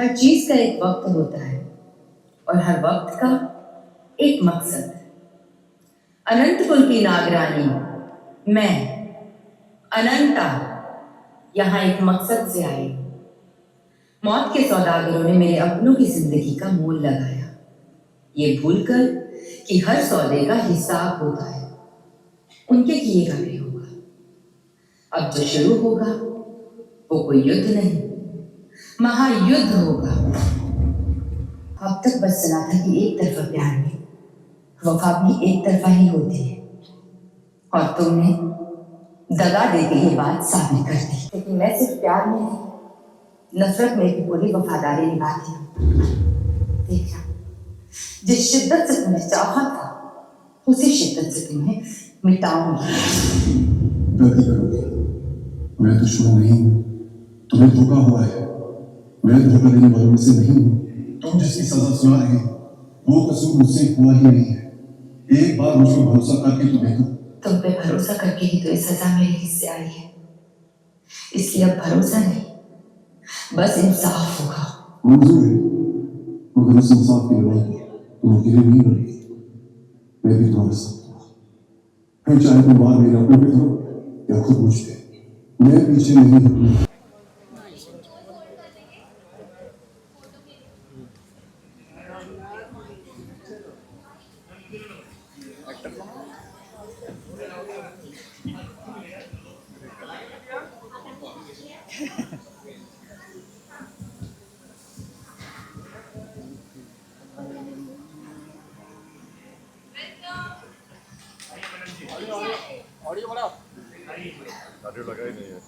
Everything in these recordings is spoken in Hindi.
हर चीज का एक वक्त होता है और हर वक्त का एक मकसद। अनंत कुल की नागरानी मैं अनंता यहां एक मकसद से आई। मौत के सौदागरों ने मेरे अपनों की जिंदगी का मोल लगाया, ये भूलकर कि हर सौदे का हिसाब होता है, उनके किए का भी होगा। अब जो शुरू होगा वो कोई युद्ध नहीं, महायुद्ध होगा। अब तक बस सुना था कि एक तरफा प्यार में वफा भी एक तरफा ही होती है, और तुमने दगा देके ये बात साबित कर दी। लेकिन मैं सिर्फ प्यार में नहीं, नफरत में भी पूरी वफादारी निभाती हूँ। देखना, जिस शिद्दत से तुम्हें चाहा था उसी शिद्दत से तुम्हें मिटाऊंगी। गलती करोगे, मैं दुश्मन नहीं हूँ, तुम्हें धोखा हुआ है, मैं धोखा देने वालों में से नहीं हूँ। तुम जिसकी सजा सुना रहे हो वो कसूर मुझसे हुआ ही नहीं है। एक बार मुझ पर भरोसा करके तो देखो। तुम पे भरोसा करके ही तो ये सजा मेरे हिस्से आई है, इसलिए अब भरोसा नहीं बस इंसाफ होगा। मंजूर है, मगर उस इंसाफ की लड़ाई तुम अकेले नहीं लड़ेगी, मैं भी तुम्हारे साथ हूँ। फिर चाहे तुम बाहर मेरे अपने पे करो या खुद मुझ पे, मैं पीछे नहीं हटूंगा। ऑडियो बढ़ाओ। ऑडियो लगा ही नहीं है।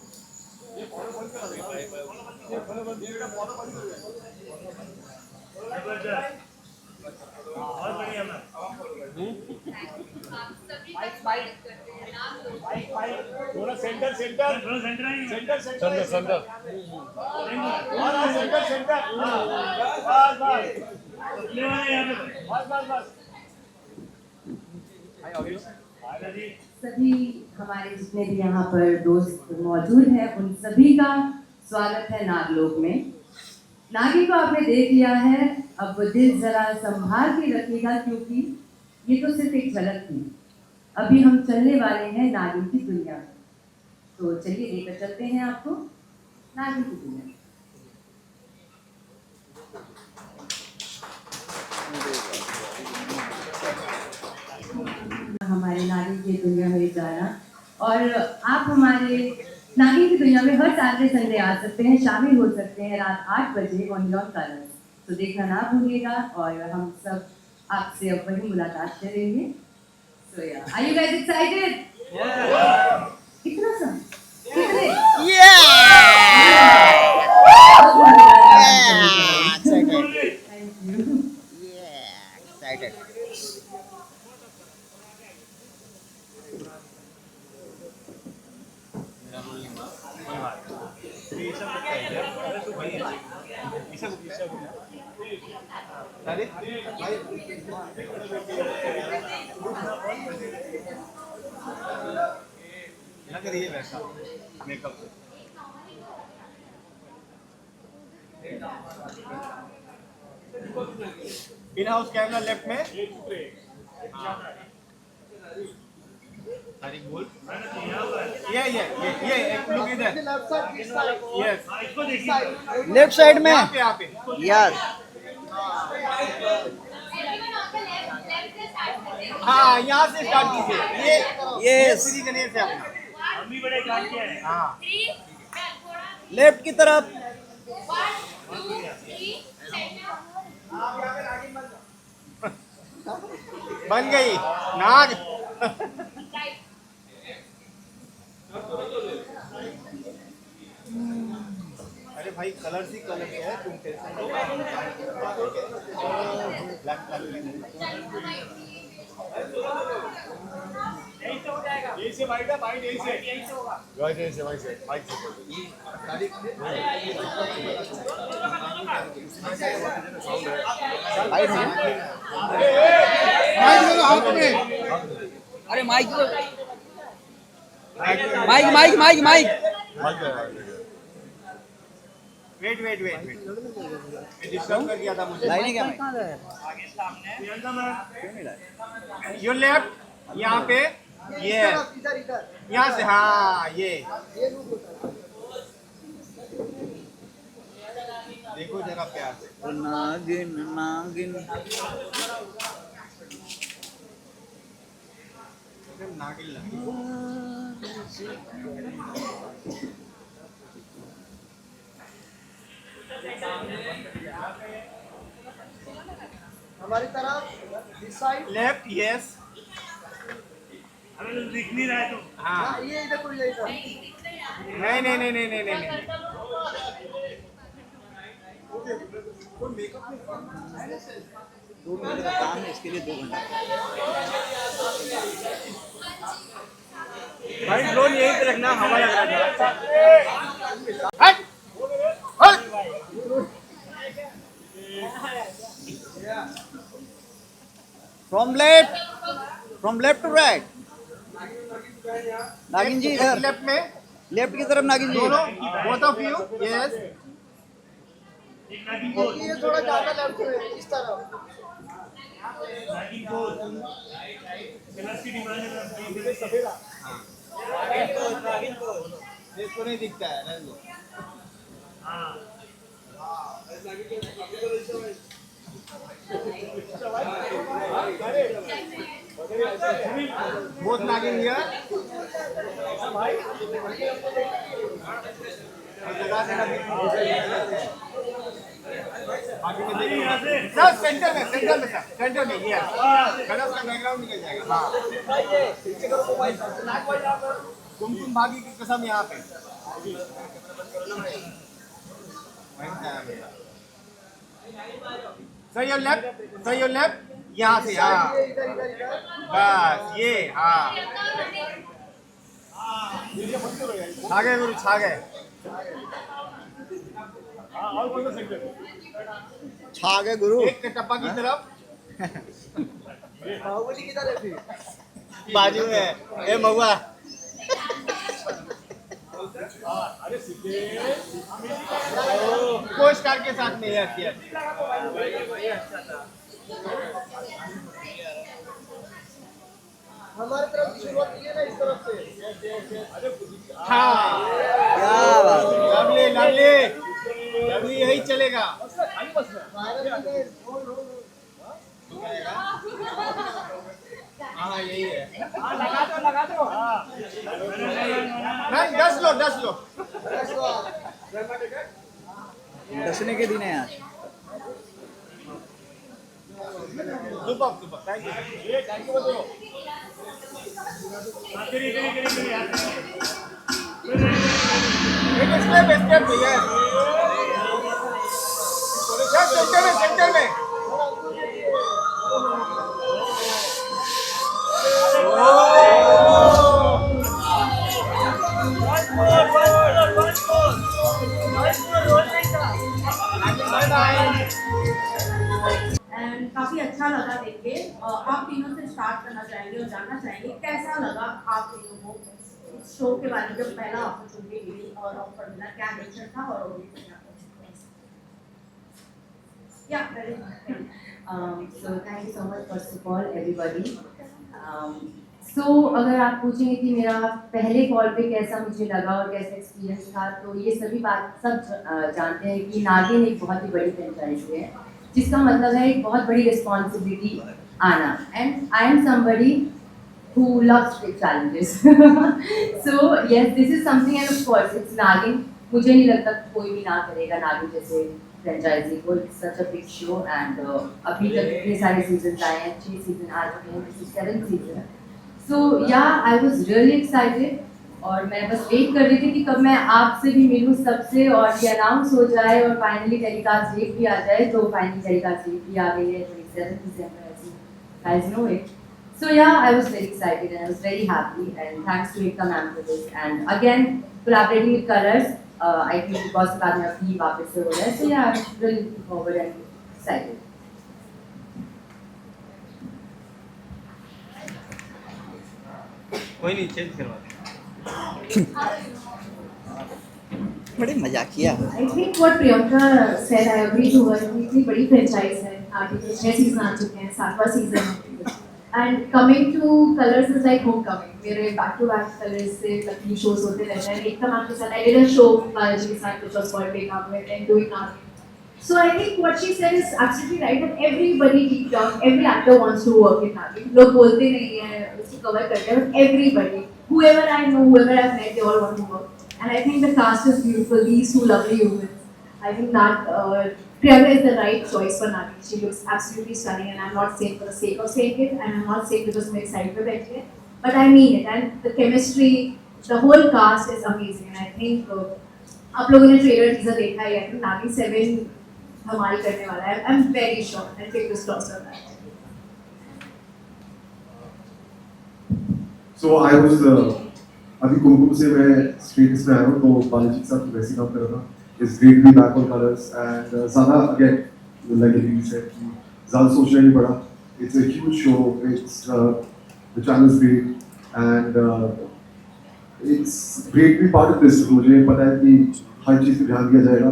थोड़ा centre centre centre centre centre centre centre सभी हमारे जितने भी यहाँ पर दोस्त मौजूद हैं उन सभी का स्वागत है नागलोक में। नागी को आपने देख लिया है, अब वो दिल जरा संभाल के रखिएगा क्योंकि ये तो सिर्फ एक झलक थी। अभी हम चलने वाले हैं नागी की दुनिया में, तो चलिए लेकर चलते हैं आपको नागी की दुनिया में। हमारे नागी की दुनिया में जाना, और आप हमारे नागी की दुनिया में हर सैटरडे संडे आ सकते हैं, शामिल हो सकते हैं रात 8 बजे ऑन योर कलर्स। तो देखना ना भूलिएगा, और हम सब आपसे अब वही मुलाकात करेंगे। सो या, आर यू गाइस एक्साइटेड? कितना सा? कितने? Excited. लग रही है वैसा मेकअप से। इन हाउस कैमरा लेफ्ट में बोल ये लुक इधर यस लेफ्ट साइड में यहाँ पे यस हाँ यहाँ से स्टार्ट कीजिए ये यस श्री गणेश है अपना हम भी बड़े काम किया है हाँ लेफ्ट की तरफ बन गई नाग अरे भाई कलर ही कलर है तुम टेंशन यही से वाइट है वाइट यही से होगा वाइट यही से वाइट अरे mic mic mic mic mic wait disturb कर दिया था मुझे। लाइन क्या माइक? योर लेफ्ट, यहाँ पे ये यहाँ से, हाँ ये देखो जरा प्यार से। नागिन नागिन नागिन लगी। हमारी तरफ इस साइड लेफ्ट, यस। दिख नहीं रहा है तो हाँ, ये इधर कोई नहीं था। नहीं। 2 मिनट का काम है, इसके लिए 2 घंटा। भाई ड्रोन यहीं पे रखना, हवा लग रहा था। हट! हट! From left to right. Naagin ji इधर, लेफ्ट में लेफ्ट की तरफ नागिन जी। दोनों, बोथ ऑफ यू, यस। ये थोड़ा ज्यादा लेफ्ट है इस तरफ। कलर्स की डिमांड है इसको नहीं दिखता है, रहने दो। बोथ नागिन हियर। आगे में देखिए, सर सेंटर में ये कलर्स का बैकग्राउंड निकल जाएगा। हाँ, कुमकुम भागी की कसम यहाँ पे। सर योर लेफ्ट, यहाँ से, हाँ बस ये, हाँ छा गए गुरु, छा गए। छा गए गुरु। एक टप्पा की तरफ बाहुबली किधर है फिर? बाजू में ए महुआ। कोच कार के साथ में यस। हमारी तरफ की शुरुआत की है ना इस तरफ से। हाँ, क्या बात है। लवली यही चलेगा। हाँ यही है। लगा दो नहीं, 10 लो। डसने के दिन है आज। Super thank you. एक स्टेप भैया, सेंटर में। एंड काफ़ी अच्छा लगा देख के। आप तीनों से स्टार्ट करना चाहेंगे और जानना चाहेंगे कैसा लगा आप तीनों को इस शो के बारे में, जब पहला अपॉर्चुनिटी मिली और ऑफर मिला, क्या नेचर था और So thank you so much first of all everybody. So अगर आप पूछेंगे कि मेरा पहले कॉल पे कैसा मुझे लगा और कैसा एक्सपीरियंस था, तो ये सभी बात सब जानते हैं कि नागिन एक बहुत ही बड़ी फ्रेंचाइजी है, जिसका मतलब है एक बहुत बड़ी रिस्पॉन्सिबिलिटी आना। And I am somebody who loves big challenges. So yes, this is something, and of course it's Nagin. मुझे नहीं लगता कोई भी ना करेगा नागिन जैसे फ्रेंचाइजी को। सच अ बिग शो एंड अभी तक इतने सारे सीजन आए हैं, 6 सीजन आ चुके हैं, दिस इज 7th सीजन। सो या आई वाज रियली एक्साइटेड और मैं बस वेट कर रही थी कि कब मैं आपसे भी मिलूँ सबसे और ये अनाउंस हो जाए और फाइनली टेलीकास्ट डेट भी आ जाए। तो फाइनली टेलीकास्ट डेट भी आ गई है 27 दिसंबर, as you guys know it. So yeah, I was very excited and I was very happy, and thanks to Ekta ma'am for this. And again, collaborating with Colors, I think because of that, my वापस से हो रहा है. So yeah, I'm really looking forward and excited. कोई नहीं, चेंज करवा बड़े मजाकिया। I think what Priyanka said, I agree to her. इतनी बड़ी franchise है, आगे के 6 सीजन आ चुके हैं, 7वां सीजन है। And coming to colors is like homecoming. मेरे back to back colors से लकी shows होते रहते हैं। एकदम आपके साथ I did a show Balaji के साथ which was called Wake Up and doing Naagin. So I think what she said is absolutely right that everybody deep down, every actor wants to work in Naagin. लोग बोलते नहीं हैं, उसको cover करते हैं, but everybody, whoever I know, whoever I've met, they all want to work. And I think the cast is beautiful. These two lovely humans. I think that Priyanka is the right choice for Naagin. She looks absolutely stunning, and I'm not saying for the sake of saying it, and I'm not saying because मेरे side पे बैठी है, but I mean it. And the chemistry, the whole cast is amazing. And I think आप लोगों ने trailer teaser देखा ही है. I think Naagin 7 धमाल करने वाला है. I'm very sure. And fingers crossed on that. So I was अभी कुमकुम से मैं स्ट्रीट्स में आया हूँ तो बालाजी के साथ वैसे काम कर रहा था. It's great to be back on colors and ज़्यादा again like Lily said ज़्यादा सोचना नहीं पड़ा. It's a huge show. It's the channel is great and it's great to be part of this. मुझे पता है कि हर चीज़ पे ध्यान दिया जाएगा.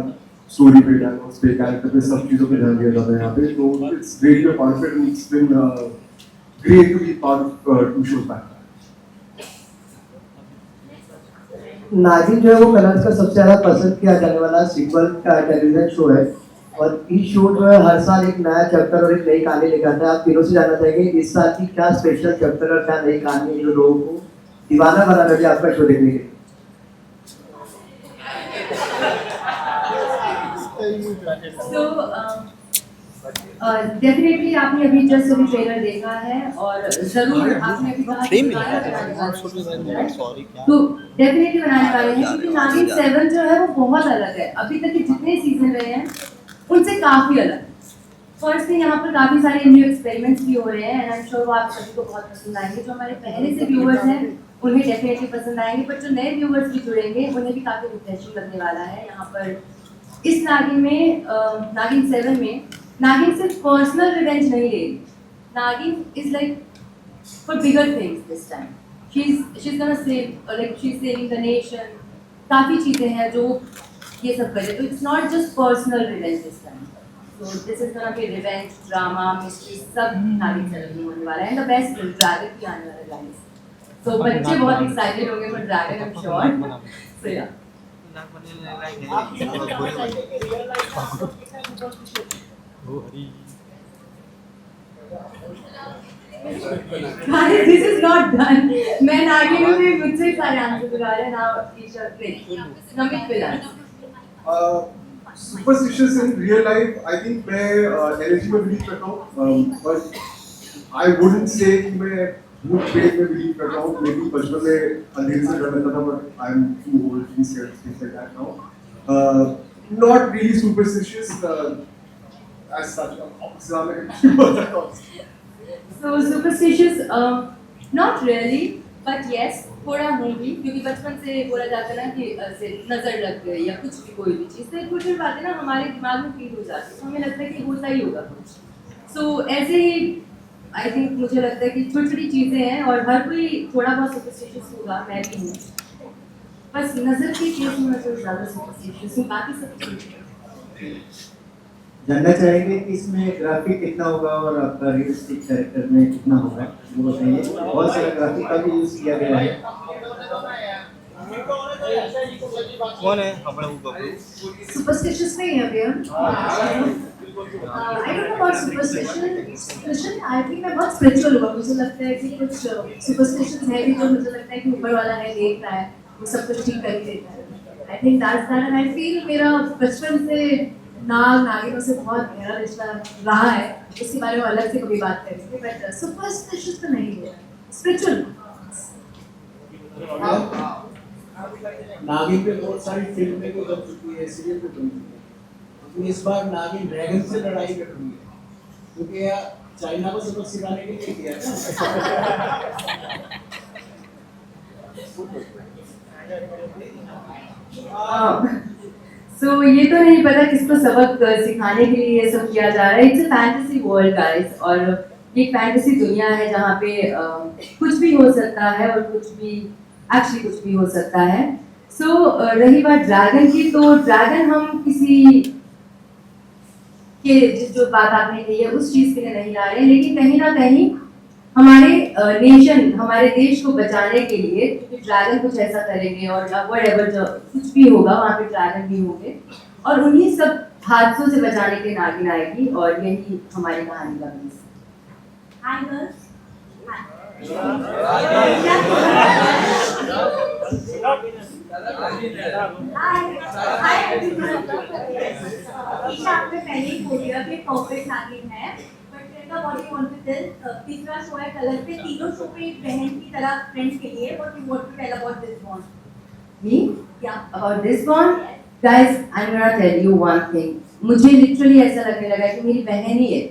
स्टोरी पे, डायलॉग्स पे, कैरेक्टर पे, सब चीज़ों पे ध्यान दिया जाता है यहाँ पे. तो it's great to be part of it. It's been great to be part of 2 shows back. नागिन जो है वो कलर्स का सबसे ज्यादा पसंद किया जाने वाला सीक्वल का टेलीविजन शो है और इस शो जो है हर साल एक नया चैप्टर और एक नई कहानी लेकर आता है. आप तीनों से जानना चाहेंगे इस साल की क्या स्पेशल चैप्टर और क्या नई कहानी है जो लोगों को दीवाना बना रही है आपका शो देखने के. So डेफिनेटली आपने अभी जस्ट अभी ट्रेलर देखा है और जरूर आपने अभी कहा कि गाना बनाने वाले हैं. तो डेफिनेटली बनाने वाले हैं क्योंकि नागिन 7 जो है वो बहुत अलग है. अभी तक के जितने सीजन रहे हैं उनसे काफी अलग. फर्स्ट यहाँ पर काफी सारे न्यू एक्सपेरिमेंट्स भी हो रहे हैं एंड आई एम श्योर वो आप सभी को बहुत पसंद आएंगे. जो हमारे पहले से व्यूअर्स हैं उन्हें डेफिनेटली पसंद आएंगे, बट जो नए व्यूअर्स भी जुड़ेंगे उन्हें भी काफी रिफ्रेशिंग लगने वाला है. यहाँ पर इस नागिन में नागिन 7 में नागिन सिर्फ पर्सनल रिवेंज नहीं ले रही. नागिन is like for bigger things this time. She is gonna save like she is saving the nation. काफ़ी चीज़ें हैं जो ये सब करे. तो it's not just personal revenge this time. So this is gonna be revenge, drama, mystery, सब नागिन 7 में होने वाला है. एंड द बेस्ट ड्रैगन भी आने वाला है गाइस. सो बच्चे बहुत एक्साइटेड होंगे for dragon, I am sure. So yeah Guys, this is not done. मैं नागिन में भी मुझसे सारे आंसर बुला रहे हैं. Now teacher please Namit Bilas. Superstitious in real life, I think मैं energy में believe करता हूँ, but I wouldn't say कि मैं भूत प्रेत में believe करता हूँ. Maybe बचपन में अंधेरे से डर लगता था, but I'm too old to be scared of things like that now. Not really superstitious as such. So superstitious, not really, but yes, थोड़ा हूँ भी, क्योंकि बचपन से बोला जाता है ना कि ऐसे नजर लग गई या कुछ भी कोई भी चीज़ से कुछ भी बातें ना हमारे दिमाग में फील हो जाती है. तो हमें लगता है कि होता ही होगा कुछ. सो ऐसे ही आई थिंक मुझे लगता है कि छोटी छोटी चीज़ें हैं और हर कोई थोड़ा बहुत सुपरस्टिशियस होगा. मैं भी हूँ, बस नज़र के केस में मैं ज़्यादा सुपरस्टिशियस हूँ. बाकी सब ठीक है. जानना चाहेंगे कि इसमें ग्राफिक कितना होगा और आपका रियलिस्टिक कैरेक्टर में कितना होगा वो बताइए. बहुत सारा ग्राफिक का भी यूज किया गया है. कौन है हमारा वो Superstitious नहीं है अभी हम. I don't know about superstition. I think मैं बहुत spiritual हूँ. मुझे लगता है कि कुछ superstitions है भी तो मुझे लगता है कि ऊपर वाला है, देख रहा है, वो सब कुछ ठीक कर ही देता है. I think that's that and I feel मेरा बचपन से नागिनों से बहुत गहरा रिश्ता रहा है. इसके बारे में अलग से कभी बात करेंगे, बट सुपरस्टिशियस तो नहीं है, स्पिरिचुअल. नागिन पे बहुत सारी फिल्में भी बन चुकी है, सीरियल भी बन चुकी है. तो इस बार नागिन ड्रैगन से लड़ाई कर रही है क्योंकि यार चाइना को सबक सिखाने के लिए किया है. So ये तो नहीं पता किसको सबक सिखाने के लिए ये सब किया जा रहा है. It's a fantasy world guys, और ये एक फैंटेसी दुनिया है जहाँ पे कुछ भी हो सकता है और कुछ भी एक्चुअली कुछ भी हो सकता है. रही बात ड्रैगन की, तो ड्रैगन हम किसी के जो बात आपने कही है उस चीज के लिए नहीं ला रहे हैं, लेकिन कहीं ना कहीं हमारे नेशन, हमारे देश को बचाने के लिए ड्रैगन कुछ ऐसा करेंगे और व्हाटएवर जो कुछ भी होगा वहाँ पे ड्रैगन भी होंगे और उन्हीं सब हादसों से बचाने के नागिन आएगी और यही हमारी कहानी का बेस है। Hi girls. ईशा आपने पहले ही बोल दिया कि परफेक्ट नागिन है, but Priyanka what you want to tell, तीसरा शो है कलर पे, तीनों शो पे एक बहन की तरह फ्रेंड्स के लिए what you want to tell about this bond? Me? या About this bond? Guys, I'm gonna tell you one thing. मुझे लिटरली ऐसा लगने लगा कि मेरी बहन ही है।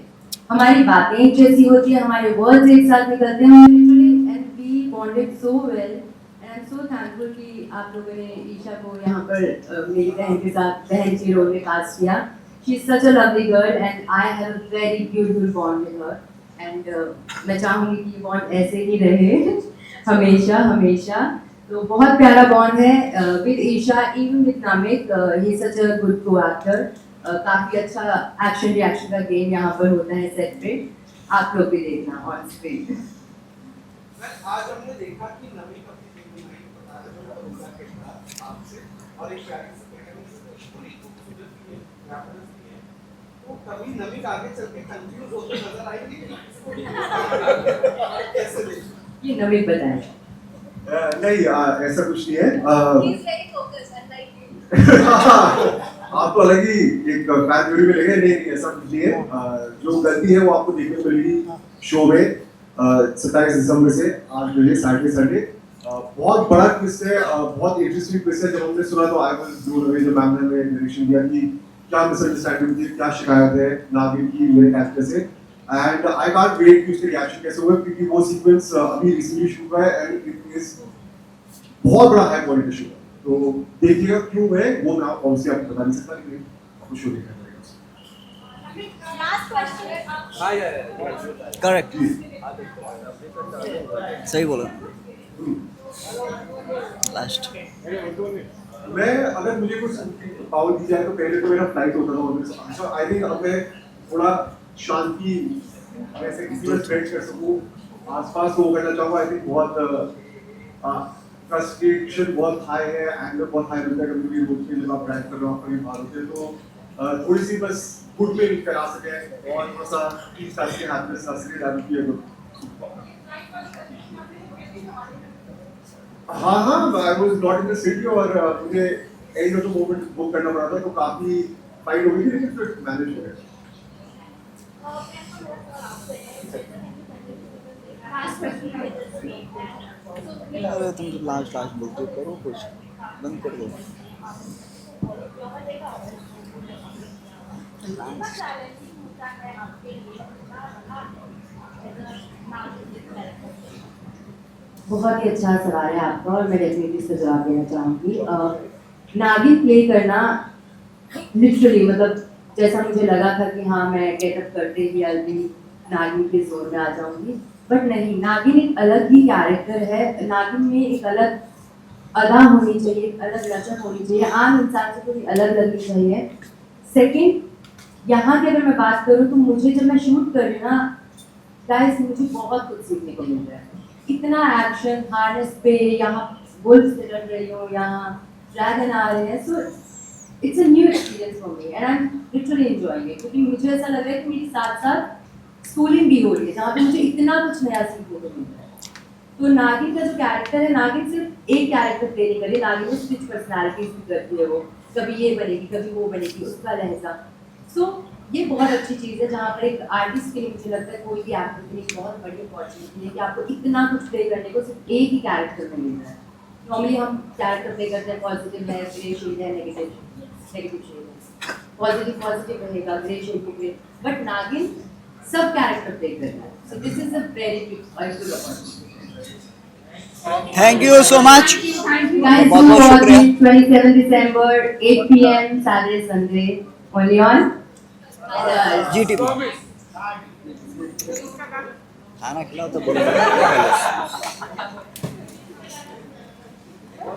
हमारी बातें एक जैसी होती है, हमारे वर्ड्स एक साथ निकलते हैं literally, and we bonded so well, and I am so thankful कि आप लोगों ने ईशा को यहाँ पर मेरी बहन के साथ बहन के रोल में कास्ट किया। She is such a lovely girl and I have a very beautiful bond with her, and मैं चाहूँगी कि ये बॉन्ड ऐसे ही रहे हमेशा हमेशा। तो बहुत प्यारा बॉन्ड है with Isha, even with Namik, he such a good co actor. काफ़ी अच्छा एक्शन रिएक्शन का गेम यहाँ पर होता है सेट पे, आप लोग भी देखना ऑन स्क्रीन। आज हमने देखा कि नवी अपनी फिल्म में बता रहा है उनका किरदार आपसे और एक प्यारी सी बहन से पूरी खूबसूरत की है, ग्लैमरस की है, तो कभी नवी आगे चल के कंफ्यूज होते नजर आएंगे कैसे देखिए? ये नमिक बताएं। नहीं ऐसा कुछ नहीं है। He's very focused, unlike you. आप तो अलग ही एक फैन थ्योरी में लगे, नहीं ऐसा कुछ नहीं है। जो गलती है वो आपको देखने को मिलेगी शो में 27 दिसंबर से 8 बजे सैटरडे। बहुत बड़ा ट्विस्ट है, बहुत इंटरेस्टिंग ट्विस्ट है। जब हमने सुना तो आई वाज ब्लोन अवे, जब मैम ने हमें डायरेक्शन दिया कि क्या मिसअंडरस्टैंडिंग थी, क्या शिकायत है नागिन की मेरे कैरेक्टर से, एंड आई कांट वेट कि उसके रिएक्शन कैसे हुए, क्योंकि वो सीक्वेंस अभी रिसेंटली शूट हुआ है एंड इट इज बहुत बड़ा हाई क्वालिटी शो है। तो देखिएगा क्यों है वो मैं ऑब्वियसली आपको बता नहीं सकता, लेकिन आपको शो देखना पड़ेगा। Last question. करेक्ट, सही बोला लास्ट। मैं अगर मुझे कुछ पावर दी जाए तो पहले तो मेरा फ्लाइट होता था ऑफिस। अच्छा आई थिंक अब मैं थोड़ा शांति वैसे किसी में स्प्रेड कर सकूं, आसपास वो करना चाहूँगा। आई थिंक बहुत फ्रस्ट्रेशन बहुत हाई है, एंगर बहुत हाई रहता है कभी रोड पे जब आप ड्राइव कर रहे हो, आप कहीं बाहर होते हैं, तो थोड़ी सी बस गुड पे करा सके और थोड़ा सा ठीक सा के हाथ में ससरे डाल दिए तो हाँ I was not in the city और मुझे end of the moment book करना पड़ा था, तो काफी फाइट हो गई थी, लेकिन फिर मैनेज हो गया। Last question I will just make that. अरे तुम तो लास्ट बोलते हो, करो कुछ बंद कर दो। बहुत ही अच्छा सवाल है आपका और मैं डेफिनेटली इसका जवाब देना चाहूँगी। नागिन प्ले करना लिटरली मतलब जैसा मुझे लगा था कि हाँ मैं गेटअप करते ही जल्दी नागिन के जोन में आ जाऊँगी, बट नहीं, नागिन एक अलग ही कैरेक्टर है। नागिन में एक अलग अदा होनी चाहिए, एक अलग लचक होनी चाहिए, आम इंसान से थोड़ी अलग लगनी चाहिए। सेकंड, यहाँ की अगर मैं बात करूँ तो मुझे जब मैं शूट कर रही हूँ ना गाइस, मुझे बहुत कुछ सीखने को मिल रहा है। इतना एक्शन, हार्नेस पे, यहाँ वुल्फ से लड़ रही हूँ, यहाँ ड्रैगन आ रहे हैं, so it's a new experience for me and I am literally enjoying it, क्योंकि मुझे ऐसा लग रहा है कि मेरे साथ साथ स्कूलिंग भी हो रही है जहाँ पे मुझे इतना कुछ नया सीखने को मिल रहा है। तो नागिन का जो कैरेक्टर है, नागिन सिर्फ एक कैरेक्टर प्ले नहीं करी, नागिन में स्विच पर्सनैलिटीज भी करती है, वो कभी ये बनेगी कभी वो बनेगी, उसका लहजा। सो ये बहुत अच्छी चीज़ है जहाँ पर एक आर्टिस्ट के लिए मुझे लगता है कोई भी एक्टर के लिए बहुत बड़ी अपॉर्चुनिटी है कि आपको इतना कुछ प्ले करने को सिर्फ एक ही कैरेक्टर में मिल रहा है। नॉर्मली हम कैरेक्टर प्ले करते हैं, पॉजिटिव है, ग्रे शेड है, नेगेटिव शेड है, पॉजिटिव रहेगा, ग्रे शेड ग्रे, बट नागिन सब कैरेक्टर प्ले करना है। So this is a very good opportunity. Thank you so much, Thank you guys. बहुत बहुत शुक्रिया। 27 December 8 PM Saturday Sunday only on GTV। खाना खिलाओ तो बोलो।